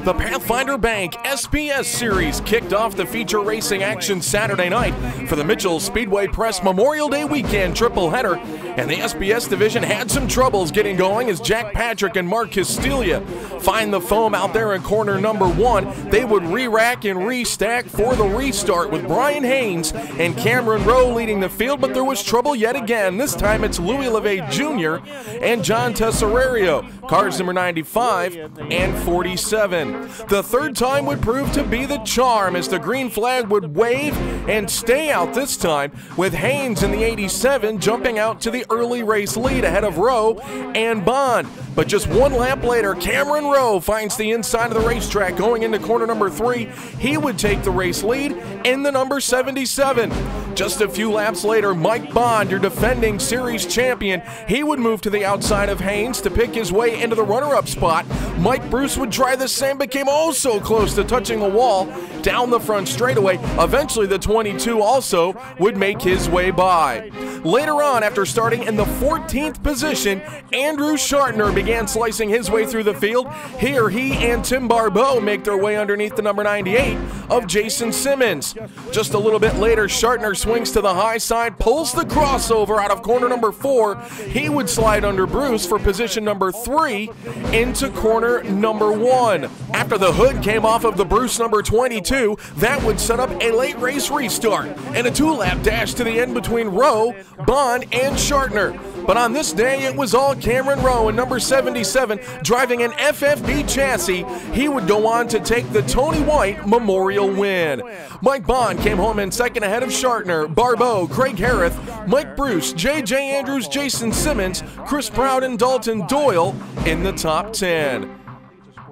The Pathfinder Bank SBS Series kicked off the feature racing action Saturday night for the Mitchell Speedway Press Memorial Day weekend tripleheader, and the SBS division had some troubles getting going as Jack Patrick and Mark Castilia find the foam out there in corner number 1. They would re-rack and restack for the restart with Brian Haynes and Cameron Rowe leading the field, but there was trouble yet again. This time it's Louis LeVay Jr. and John Tesserario, cars number 95 and 47. The third time would prove to be the charm as the green flag would wave and stay out this time, with Haynes in the 87 jumping out to the early race lead ahead of Rowe and Bond. But just one lap later, Cameron Rowe finds the inside of the racetrack going into corner number 3. He would take the race lead in the number 77. Just a few laps later, Mike Bond, your defending series champion, he would move to the outside of Haynes to pick his way into the runner-up spot. Mike Bruce would try the same, but came oh so close to touching a wall down the front straightaway. Eventually, the 22 also would make his way by. Later on, after starting in the 14th position, Andrew Shartner began slicing his way through the field. Here, he and Tim Barbeau make their way underneath the number 98 of Jason Simmons. Just a little bit later, Shartner swings to the high side, pulls the crossover out of corner number 4. He would slide under Bruce for position number 3 into corner number 1. After the hood came off of the Bruce number 22, that would set up a late race restart and a 2-lap dash to the end between Rowe, Bond, and Shartner. But on this day, it was all Cameron Rowe in number 77 driving an FFB chassis. He would go on to take the Tony White Memorial win. Mike Bond came home in second ahead of Shartner, Barbeau, Craig Harrith, Mike Bruce, J.J. Andrews, Jason Simmons, Chris Proud, and Dalton Doyle in the top 10.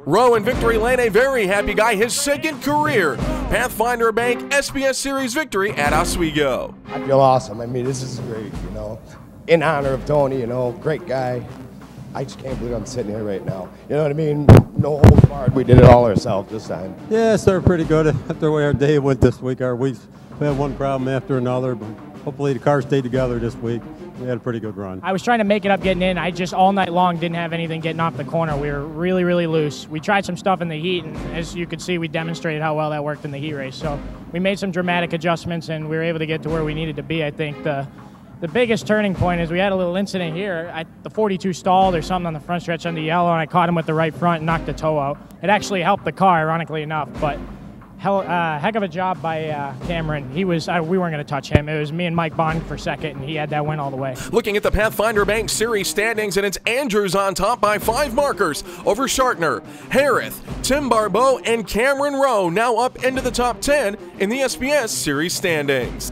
Rowe in victory lane, a very happy guy, his second career Pathfinder Bank SBS Series victory at Oswego. I feel awesome. I mean, this is great, you know. In honor of Tony, you know, great guy. I just can't believe I'm sitting here right now. You know what I mean? No holds barred. We did it all ourselves this time. Yeah, it started pretty good after the way our day went this week. We had one problem after another, but hopefully the cars stayed together this week. We had a pretty good run. I was trying to make it up getting in. I just all night long didn't have anything getting off the corner. We were really, really loose. We tried some stuff in the heat, and as you could see, we demonstrated how well that worked in the heat race. So we made some dramatic adjustments, and we were able to get to where we needed to be. I think the biggest turning point is we had a little incident here. The 42 stalled or something on the front stretch on the yellow, and I caught him with the right front and knocked the toe out. It actually helped the car, ironically enough, but heck of a job by Cameron. We weren't going to touch him. It was me and Mike Bond for second, and he had that win all the way. Looking at the Pathfinder Bank Series standings, and it's Andrews on top by 5 markers over Shartner, Harrith, Tim Barbeau, and Cameron Rowe now up into the top 10 in the SBS Series standings.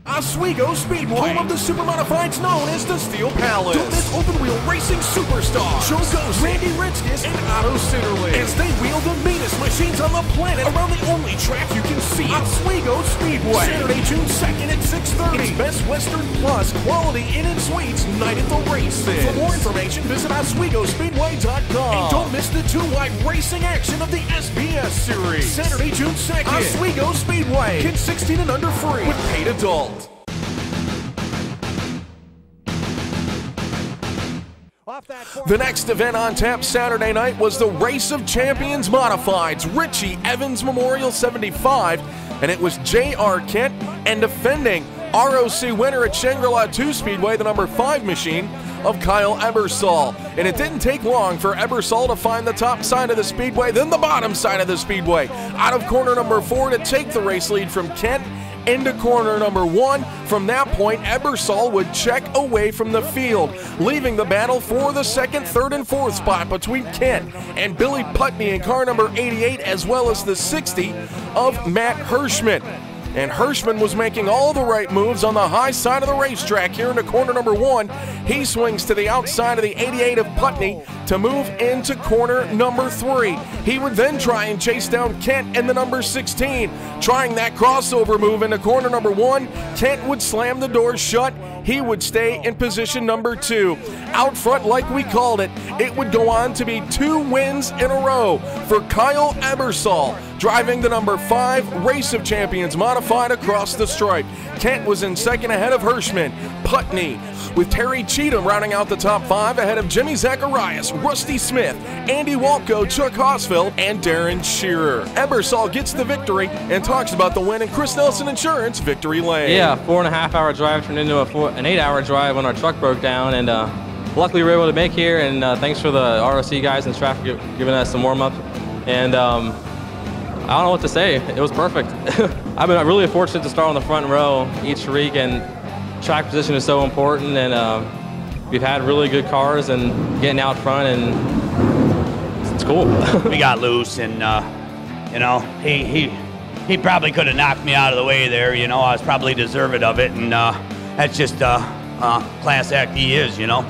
Oswego Speedway, home of the Supermodifieds known as the Steel Palace. Don't miss open-wheel racing superstars Joe Ghost, Randy Ritzkis, and Otto Sitterling as they wheel the meanest machines on the planet around the only track you can see, Oswego Speedway. Saturday, June 2nd at 6:30. It's Best Western Plus quality in and suites night at the races. For more information, visit OswegoSpeedway.com. And don't miss the 2-wide racing action of the SBS Series. Saturday, June 2nd. Oswego Speedway. Kids 16 and under free with paid adult. The next event on tap Saturday night was the Race of Champions Modifieds, Richie Evans Memorial 75, and it was J.R. Kent and defending ROC winner at Shangri-La 2 Speedway, the number 5 machine of Kyle Ebersol. And it didn't take long for Ebersol to find the top side of the speedway, then the bottom side of the speedway, out of corner number 4 to take the race lead from Kent into corner number 1. From that point, Ebersol would check away from the field, leaving the battle for the 2nd, 3rd, and 4th spot between Kent and Billy Putney in car number 88, as well as the 60 of Matt Hirschman. And Hirschman was making all the right moves on the high side of the racetrack here into corner number 1. He swings to the outside of the 88 of Putney to move into corner number 3. He would then try and chase down Kent in the number 16. Trying that crossover move into corner number 1, Kent would slam the doors shut. He would stay in position number 2. Out front, like we called it, it would go on to be 2 wins in a row for Kyle Ebersol, driving the number 5 Race of Champions Modified Supermodified across the stripe. Kent was in second ahead of Hirschman. Putney, with Terry Cheatham rounding out the top 5 ahead of Jimmy Zacharias, Rusty Smith, Andy Walko, Chuck Hosfeld, and Darren Shearer. Ebersol gets the victory and talks about the win in Chris Nelson Insurance Victory Lane. Yeah, 4.5-hour drive turned into an 8-hour drive when our truck broke down, and luckily we were able to make here, and thanks for the ROC guys and traffic giving us some warm-up. And I don't know what to say. It was perfect. I've been really fortunate to start on the front row each week, and track position is so important, and we've had really good cars and getting out front, and it's cool. We got loose, and you know, he probably could have knocked me out of the way there. You know, I was probably deserving of it, and that's just class act he is. You know,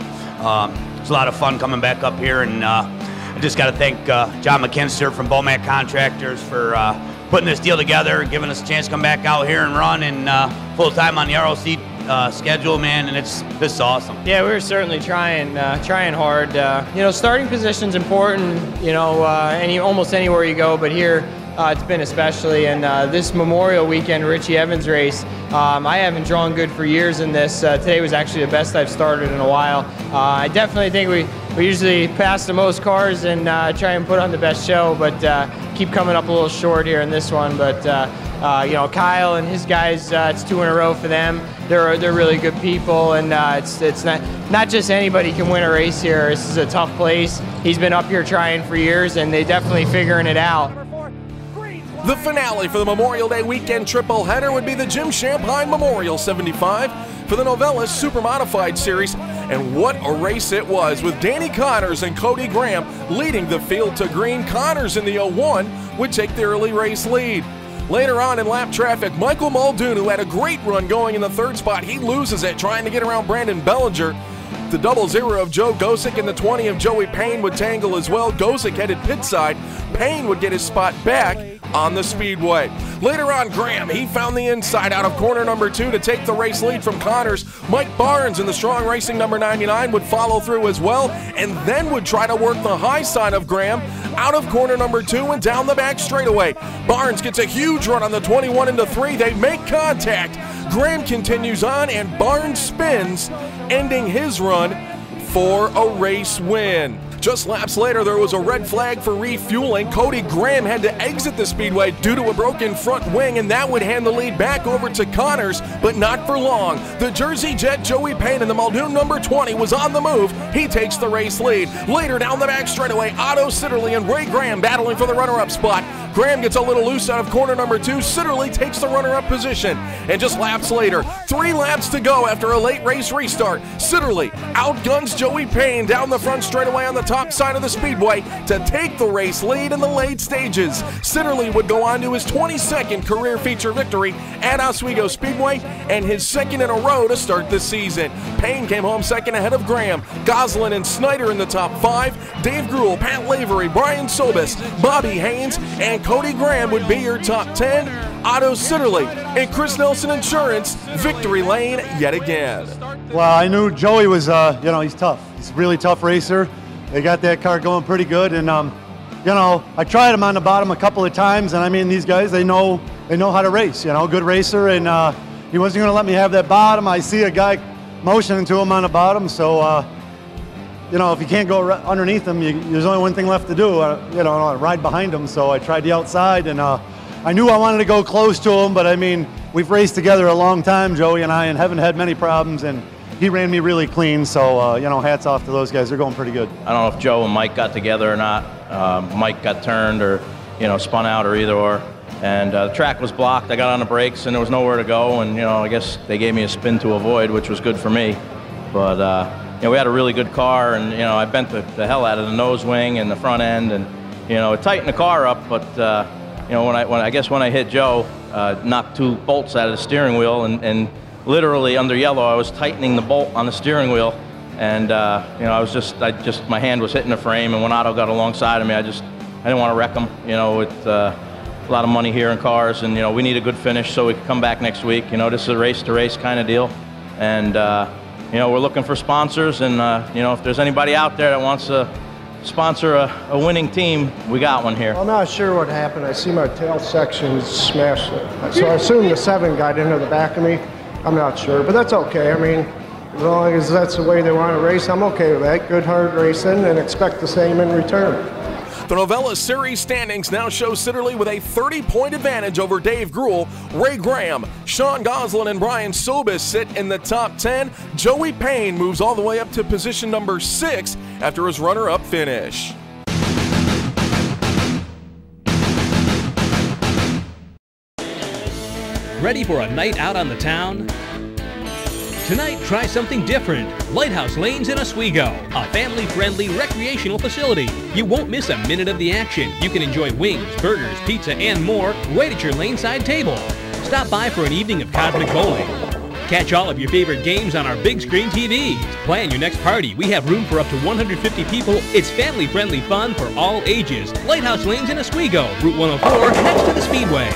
it's a lot of fun coming back up here, and I just got to thank John McKinster from Bomac Contractors for putting this deal together and giving us a chance to come back out here and run and full time on the ROC schedule, man, and this is awesome. Yeah, we were certainly trying hard. You know, starting position's important. You know, almost anywhere you go, but here it's been especially. And this Memorial Weekend Richie Evans race, I haven't drawn good for years in this. Today was actually the best I've started in a while. I definitely think we usually pass the most cars and try and put on the best show, but keep coming up a little short here in this one. But you know, Kyle and his guys, it's 2 in a row for them. They're really good people, and it's not just anybody can win a race here. This is a tough place. He's been up here trying for years, and they definitely figuring it out. The finale for the Memorial Day weekend triple header would be the Jim Champagne Memorial 75 for the Novelis Supermodified Series. And what a race it was, with Danny Connors and Cody Graham leading the field to green. Connors in the 01 would take the early race lead. Later on in lap traffic, Michael Muldoon, who had a great run going in the 3rd spot, he loses it trying to get around Brandon Bellinger. The 00 of Joe Gosick and the 20 of Joey Payne would tangle as well. Gosick headed pit side. Payne would get his spot back on the speedway. Later on, Graham, he found the inside out of corner number 2 to take the race lead from Connors. Mike Barnes in the strong racing number 99 would follow through as well, and then would try to work the high side of Graham out of corner number 2 and down the back straightaway. Barnes gets a huge run on the 21 into 3. They make contact. Graham continues on, and Barnes spins, ending his run for a race win. Just laps later, there was a red flag for refueling. Cody Graham had to exit the speedway due to a broken front wing, and that would hand the lead back over to Connors, but not for long. The Jersey Jet Joey Payne in the Muldoon number 20 was on the move. He takes the race lead. Later down the back straightaway, Otto Sitterly and Ray Graham battling for the runner-up spot. Graham gets a little loose out of corner number 2. Sitterly takes the runner-up position. And just laps later, 3 laps to go after a late race restart, Sitterly outguns Joey Payne down the front straightaway on the top side of the speedway to take the race lead in the late stages. Sitterly would go on to his 22nd career feature victory at Oswego Speedway and his 2nd in a row to start the season. Payne came home 2nd ahead of Graham. Goslin and Snyder in the top 5. Dave Gruhl, Pat Lavery, Brian Sobis, Bobby Haynes, and Cody Graham would be your top 10. Otto Sitterly and Chris Nelson Insurance Victory Lane yet again. Well, I knew Joey was, you know, he's tough. He's a really tough racer. They got that car going pretty good, and you know, I tried him on the bottom a couple of times, and I mean, these guys, they know how to race. You know, good racer, and he wasn't going to let me have that bottom. I see a guy motioning to him on the bottom, so you know, if you can't go underneath him, there's only one thing left to do. You know, ride behind him. So I tried the outside, and I knew I wanted to go close to him, but I mean, we've raced together a long time, Joey and I, and haven't had many problems, and he ran me really clean, so, you know, hats off to those guys. They're going pretty good. I don't know if Joe and Mike got together or not. Mike got turned or, you know, spun out or either or. And the track was blocked. I got on the brakes, and there was nowhere to go. And, you know, I guess they gave me a spin to avoid, which was good for me. But, you know, we had a really good car, and, you know, I bent the hell out of the nose wing and the front end. And, you know, it tightened the car up. But, you know, when I hit Joe, knocked 2 bolts out of the steering wheel, and literally under yellow, I was tightening the bolt on the steering wheel, and you know, my hand was hitting the frame, and when Otto got alongside of me, I didn't want to wreck him. You know, with a lot of money here in cars, and you know, we need a good finish so we can come back next week. You know, this is a race-to-race kind of deal, and you know, we're looking for sponsors, and you know, if there's anybody out there that wants to sponsor a winning team, we got one here. I'm not sure what happened. I see my tail section smashed. So I assume the 7 got into the back of me. I'm not sure, but that's okay. I mean, as long as that's the way they want to race, I'm okay with that. Good, hard racing, and expect the same in return. The Novelis Series standings now show Sitterly with a 30-point advantage over Dave Gruhl. Ray Graham, Sean Goslin, and Brian Sobis sit in the top 10. Joey Payne moves all the way up to position number 6 after his runner-up finish. Ready for a night out on the town? Tonight, try something different. Lighthouse Lanes in Oswego, a family-friendly recreational facility. You won't miss a minute of the action. You can enjoy wings, burgers, pizza, and more right at your laneside table. Stop by for an evening of cosmic bowling. Catch all of your favorite games on our big screen TVs. Plan your next party. We have room for up to 150 people. It's family-friendly fun for all ages. Lighthouse Lanes in Oswego, Route 104, next to the Speedway.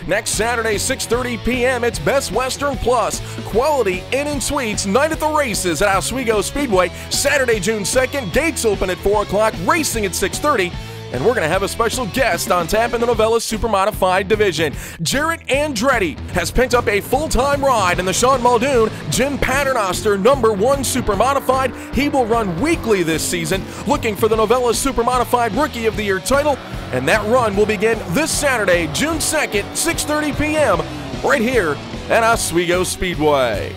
Next Saturday, 6:30 p.m., it's Best Western Plus. Quality Inn and Suites, night at the races at Oswego Speedway. Saturday, June 2nd, gates open at 4 o'clock, racing at 6:30. And we're going to have a special guest on tap in the Novelis Supermodified division. Jarrett Andretti has picked up a full-time ride in the Sean Muldoon Jim Paternoster #1 Supermodified. He will run weekly this season, looking for the Novelis Supermodified Rookie of the Year title. And that run will begin this Saturday, June 2nd, 6:30 p.m., right here at Oswego Speedway.